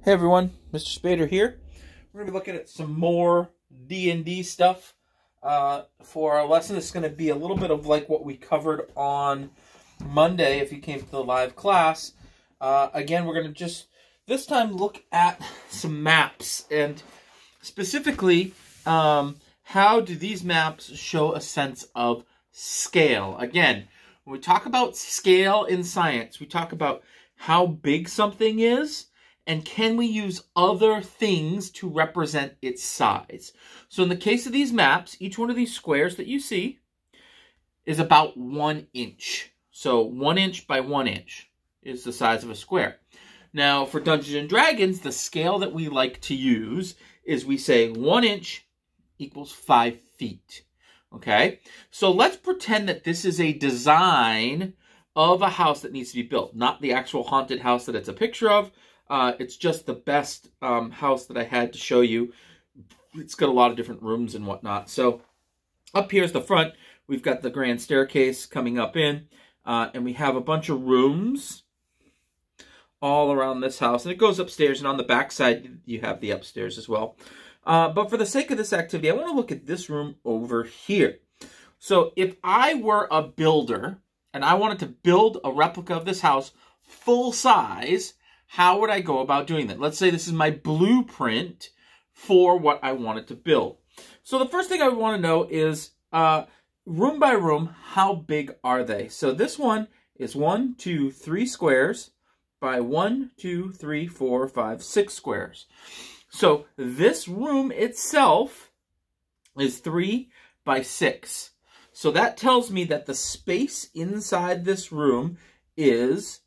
Hey everyone, Mr. Spader here. We're going to be looking at some more D&D stuff for our lesson. It's going to be a little bit of like what we covered on Monday if you came to the live class. Again, we're going to just this time look at some maps and specifically how do these maps show a sense of scale. Again, when we talk about scale in science, we talk about how big something is. And can we use other things to represent its size? So in the case of these maps, each one of these squares that you see is about 1 inch. So 1 inch by 1 inch is the size of a square. Now for Dungeons and Dragons, the scale that we like to use is we say 1 inch equals 5 feet. Okay, so let's pretend that this is a design of a house that needs to be built, not the actual haunted house that it's a picture of. It's just the best house that I had to show you. It's got a lot of different rooms and whatnot. So up here's the front. We've got the grand staircase coming up in. And we have a bunch of rooms all around this house. And it goes upstairs. And on the back side, you have the upstairs as well. But for the sake of this activity, I want to look at this room over here. So if I were a builder and I wanted to build a replica of this house full size, how would I go about doing that? Let's say this is my blueprint for what I wanted to build. So the first thing I would want to know is, room by room, how big are they? So this one is 1, 2, 3 squares by 1, 2, 3, 4, 5, 6 squares. So this room itself is 3 by 6. So that tells me that the space inside this room is,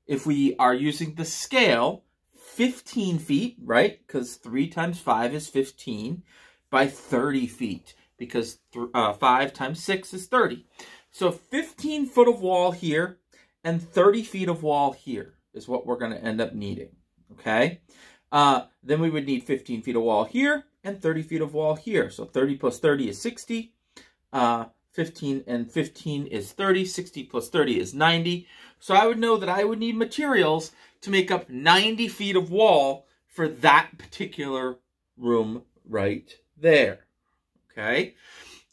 if we are using the scale, 15 feet, right? Because 3 times 5 is 15 by 30 feet. Because 5 times 6 is 30. So 15 foot of wall here and 30 feet of wall here is what we're going to end up needing. Okay? Then we would need 15 feet of wall here and 30 feet of wall here. So 30 plus 30 is 60. 15 and 15 is 30. 60 plus 30 is 90. So I would know that I would need materials to make up 90 feet of wall for that particular room right there. Okay.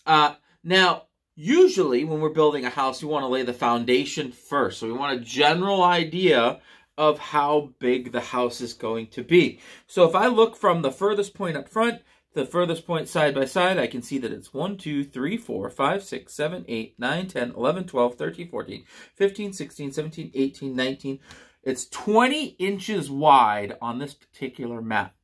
Now, usually when we're building a house, we want to lay the foundation first. So we want a general idea of how big the house is going to be. So if I look from the furthest point up front, the furthest point side by side, I can see that it's 1, 2, 3, 4, 5, 6, 7, 8, 9, 10, 11, 12, 13, 14, 15, 16, 17, 18, 19. It's 20 inches wide on this particular map.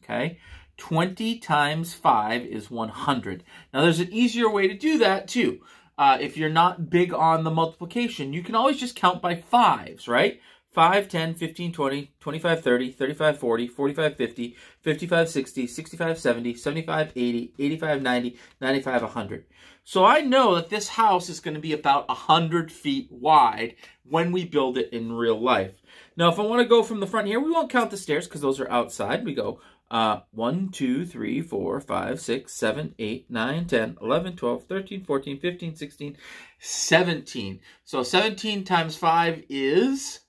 Okay? 20 times 5 is 100. Now, there's an easier way to do that, too. If you're not big on the multiplication, you can always just count by 5s, right? 5, 10, 15, 20, 25, 30, 35, 40, 45, 50, 55, 60, 65, 70, 75, 80, 85, 90, 95, 100. So I know that this house is going to be about 100 feet wide when we build it in real life. Now, if I want to go from the front here, we won't count the stairs because those are outside. We go 1, 2, 3, 4, 5, 6, 7, 8, 9, 10, 11, 12, 13, 14, 15, 16, 17. So 17 times 5 is...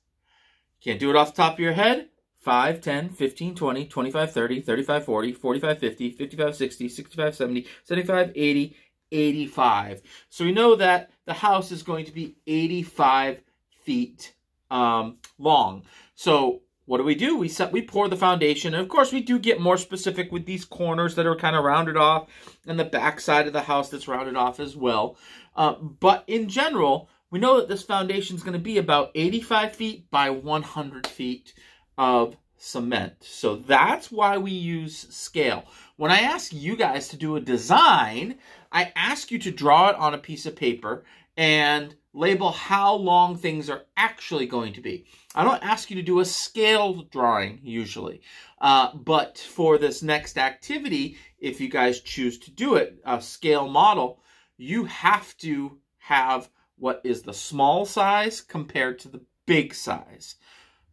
Can't do it off the top of your head. 5, 10, 15, 20, 25, 30, 35, 40, 45, 50, 55, 60, 65, 70, 75, 80, 85. So we know that the house is going to be 85 feet long. So what do? We pour the foundation. And of course, we do get more specific with these corners that are kind of rounded off and the back side of the house that's rounded off as well. But in general, we know that this foundation is going to be about 85 feet by 100 feet of cement. So that's why we use scale. When I ask you guys to do a design, I ask you to draw it on a piece of paper and label how long things are actually going to be. I don't ask you to do a scale drawing usually. But for this next activity, if you guys choose to do it, a scale model, you have to have what is the small size compared to the big size.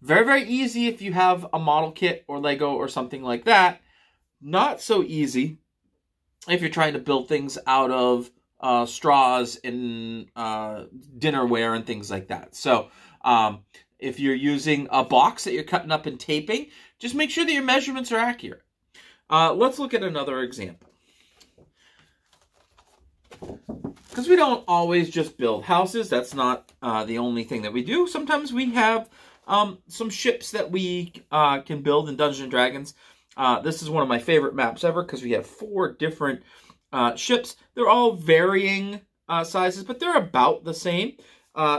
Very, very easy if you have a model kit or Lego or something like that. Not so easy if you're trying to build things out of straws and dinnerware and things like that. So If you're using a box that you're cutting up and taping, just make sure that your measurements are accurate. Let's look at another example. Because we don't always just build houses. That's not the only thing that we do. Sometimes we have some ships that we can build in Dungeons & Dragons. This is one of my favorite maps ever because we have 4 different ships. They're all varying sizes, but they're about the same.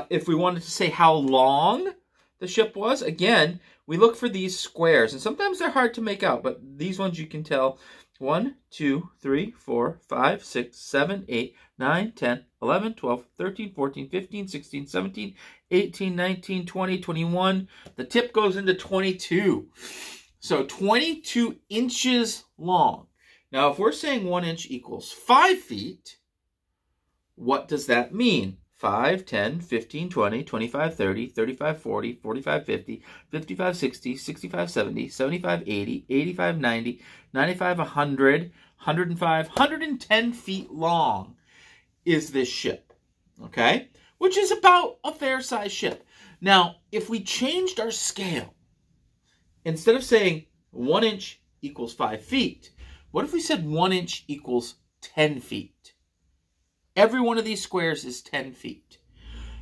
If we wanted to say how long the ship was, again, we look for these squares. And sometimes they're hard to make out, but these ones you can tell. 1, 2, 3, 4, 5, 6, 7, 8, 9, 10, 11, 12, 13, 14, 15, 16, 17, 18, 19, 20, 21. The tip goes into 22. So 22 inches long. Now, if we're saying 1 inch equals 5 feet, what does that mean? 5, 10, 15, 20, 25, 30, 35, 40, 45, 50, 55, 60, 65, 70, 75, 80, 85, 90, 95, 100, 105, 110 feet long is this ship, okay? Which is about a fair-sized ship. Now, if we changed our scale, instead of saying 1 inch equals 5 feet, what if we said 1 inch equals 10 feet? Every one of these squares is 10 feet.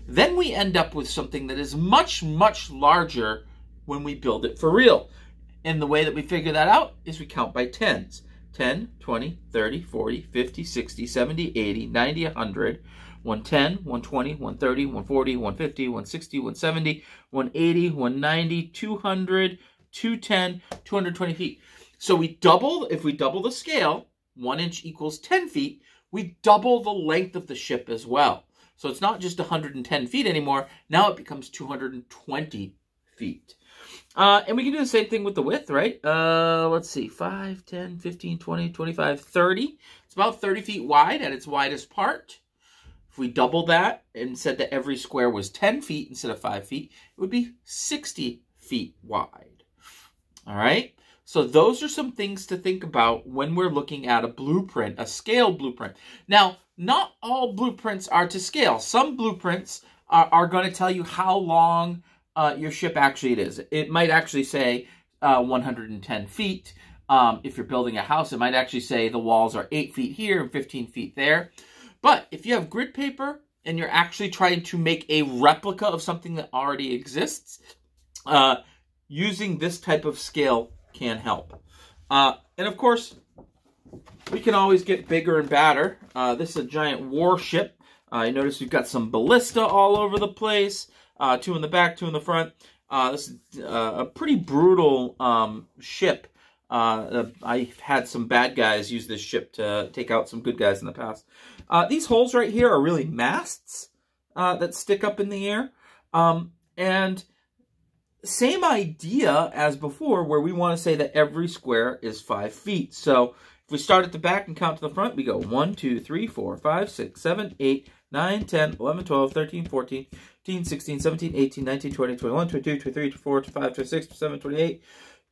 Then we end up with something that is much, much larger when we build it for real. And the way that we figure that out is we count by tens. 10, 20, 30, 40, 50, 60, 70, 80, 90, 100, 110, 120, 130, 140, 150, 160, 170, 180, 190, 200, 210, 220 feet. So we double, if we double the scale, 1 inch equals 10 feet, we double the length of the ship as well. So it's not just 110 feet anymore. Now it becomes 220 feet. And we can do the same thing with the width, right? Let's see, 5, 10, 15, 20, 25, 30. It's about 30 feet wide at its widest part. If we double that and said that every square was 10 feet instead of 5 feet, it would be 60 feet wide. All right? So those are some things to think about when we're looking at a blueprint, a scale blueprint. Now, not all blueprints are to scale. Some blueprints are going to tell you how long your ship actually is. It might actually say 110 feet. If you're building a house, it might actually say the walls are 8 feet here and 15 feet there. But if you have grid paper and you're actually trying to make a replica of something that already exists, using this type of scale can help. And of course, we can always get bigger and badder. This is a giant warship. You notice we've got some ballista all over the place. 2 in the back, 2 in the front. This is a pretty brutal ship. I've had some bad guys use this ship to take out some good guys in the past. These holes right here are really masts that stick up in the air. And same idea as before, where we want to say that every square is 5 feet. So if we start at the back and count to the front, we go 1, 2, 3, 4, 5, 6, 7, 8, 9, 10, 11, 12, 13, 14, 15, 16, 17, 18, 19, 20, 21, 22, 23, 24, 25, 26, 27, 28,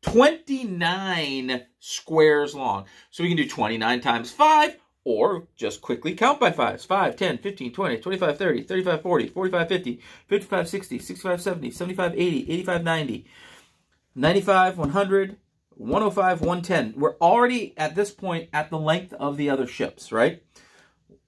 29 squares long. So we can do 29 times 5, or just quickly count by 5s. 5, 10, 15, 20, 25, 30, 35, 40, 45, 50, 55, 60, 65, 70, 75, 80, 85, 90, 95, 100, 105, 110. We're already at this point at the length of the other ships, right?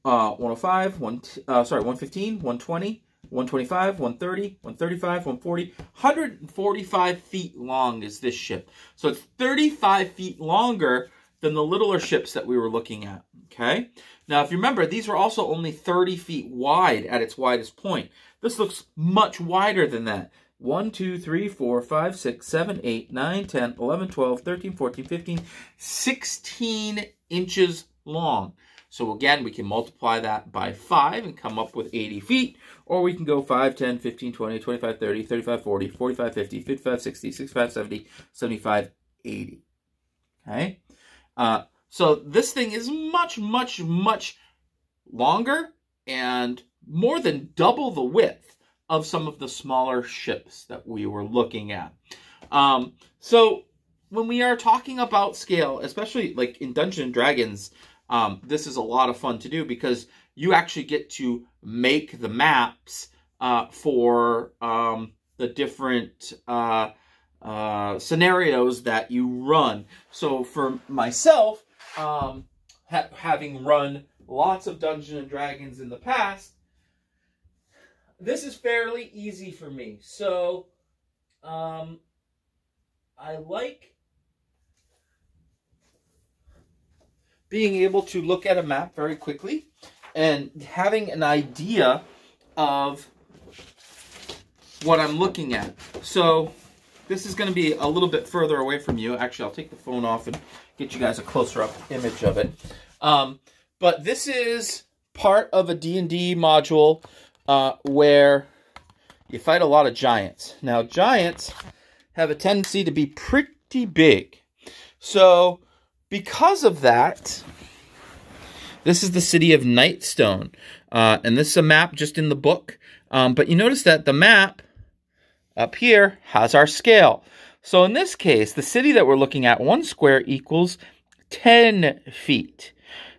105, 115, 120, 125, 130, 135, 140, 145 feet long is this ship. So it's 35 feet longer than the littler ships that we were looking at, okay? Now, if you remember, these were also only 30 feet wide at its widest point. This looks much wider than that. 1, 2, 3, 4, 5, 6, 7, 8, 9, 10, 11, 12, 13, 14, 15, 16 inches long. So again, we can multiply that by 5 and come up with 80 feet. Or we can go 5, 10, 15, 20, 25, 30, 35, 40, 45, 50, 55, 60, 65, 70, 75, 80. Okay? So this thing is much, much, much longer and more than double the width of some of the smaller ships that we were looking at. So when we are talking about scale, especially like in Dungeons & Dragons, this is a lot of fun to do because you actually get to make the maps for the different scenarios that you run. So for myself, having run lots of Dungeons and Dragons in the past, this is fairly easy for me. So I like being able to look at a map very quickly and having an idea of what I'm looking at. So this is going to be a little bit further away from you. Actually, I'll take the phone off and get you guys a closer up image of it. But this is part of a D&D module where you fight a lot of giants. Now, giants have a tendency to be pretty big. So because of that, this is the city of Nightstone. And this is a map just in the book. But you notice that the map up here has our scale. So in this case, the city that we're looking at, 1 square equals 10 feet.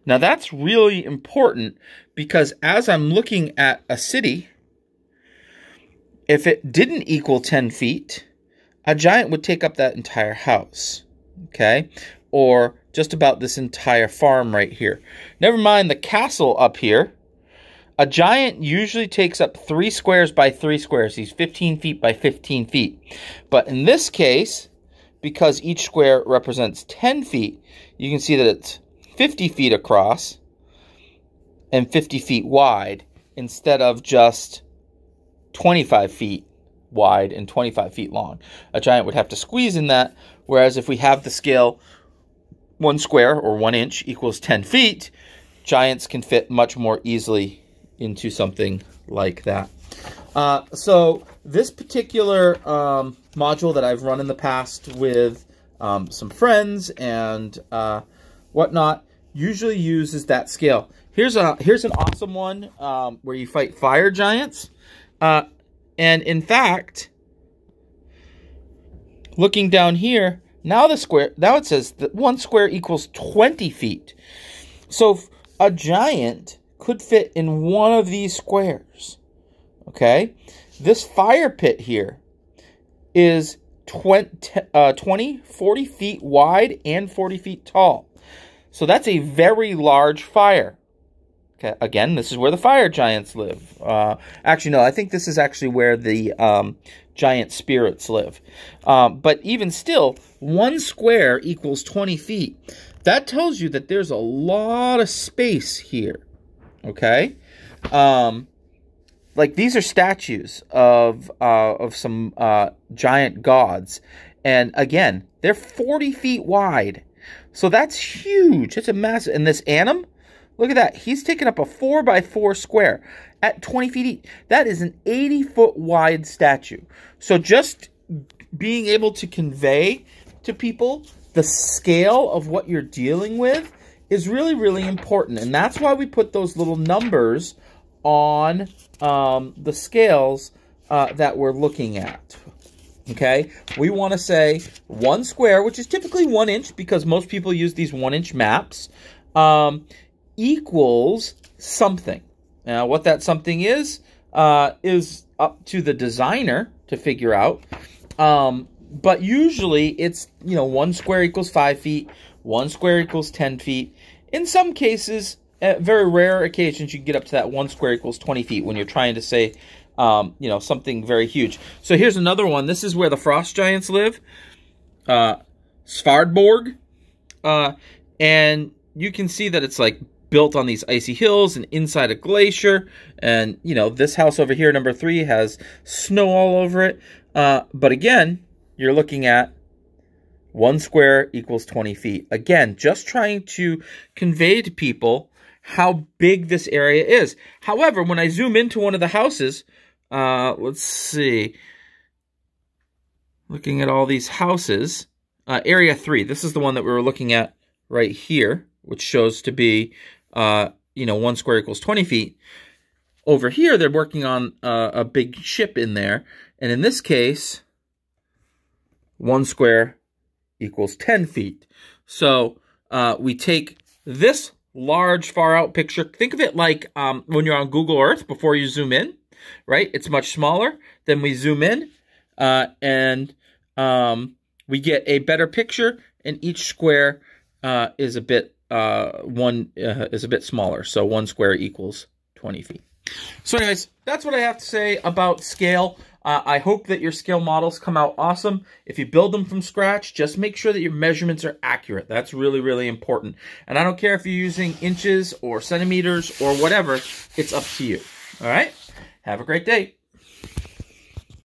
Now that's really important because as I'm looking at a city, if it didn't equal 10 feet, a giant would take up that entire house, okay? Or just about this entire farm right here. Never mind the castle up here. A giant usually takes up 3 squares by 3 squares. He's 15 feet by 15 feet. But in this case, because each square represents 10 feet, you can see that it's 50 feet across and 50 feet wide instead of just 25 feet wide and 25 feet long. A giant would have to squeeze in that, whereas if we have the scale 1 square or 1 inch equals 10 feet, giants can fit much more easily into something like that. So this particular module that I've run in the past with some friends and whatnot usually uses that scale. Here's an awesome one where you fight fire giants. And in fact, looking down here, now it says that 1 square equals 20 feet. So a giant could fit in one of these squares. Okay? This fire pit here is 40 feet wide and 40 feet tall. So that's a very large fire. Okay, again, this is where the fire giants live. Actually, no, I think this is actually where the giant spirits live. But even still, 1 square equals 20 feet. That tells you that there's a lot of space here. Okay? Like, these are statues of some giant gods. And again, they're 40 feet wide. So that's huge. It's a massive. And this Anim, look at that. He's taking up a 4 by 4 square at 20 feet each. That is an 80-foot wide statue. So just being able to convey to people the scale of what you're dealing with is really, really important. And that's why we put those little numbers on the scales that we're looking at. Okay? We want to say 1 square, which is typically 1 inch because most people use these 1-inch maps, equals something. Now, what that something is up to the designer to figure out. But usually it's, 1 square equals 5 feet, 1 square equals 10 feet. In some cases, at very rare occasions, you get up to that 1 square equals 20 feet when you're trying to say, something very huge. So here's another one. This is where the frost giants live, Svardborg. And you can see that it's like built on these icy hills and inside a glacier. And, this house over here, number 3, has snow all over it. But again, you're looking at 1 square equals 20 feet. Again, just trying to convey to people how big this area is. However, when I zoom into one of the houses, let's see. Looking at all these houses, area 3, this is the one that we were looking at right here, which shows to be, 1 square equals 20 feet. Over here, they're working on a big ship in there. And in this case, 1 square equals 10 feet. So we take this large far out picture. Think of it like when you're on Google Earth before you zoom in, right? It's much smaller. Then we zoom in and we get a better picture, and each square is a bit smaller. So 1 square equals 20 feet. So anyways, that's what I have to say about scale. I hope that your scale models come out awesome. If you build them from scratch, just make sure that your measurements are accurate. That's really, really important. And I don't care if you're using inches or centimeters or whatever, it's up to you. All right? Have a great day.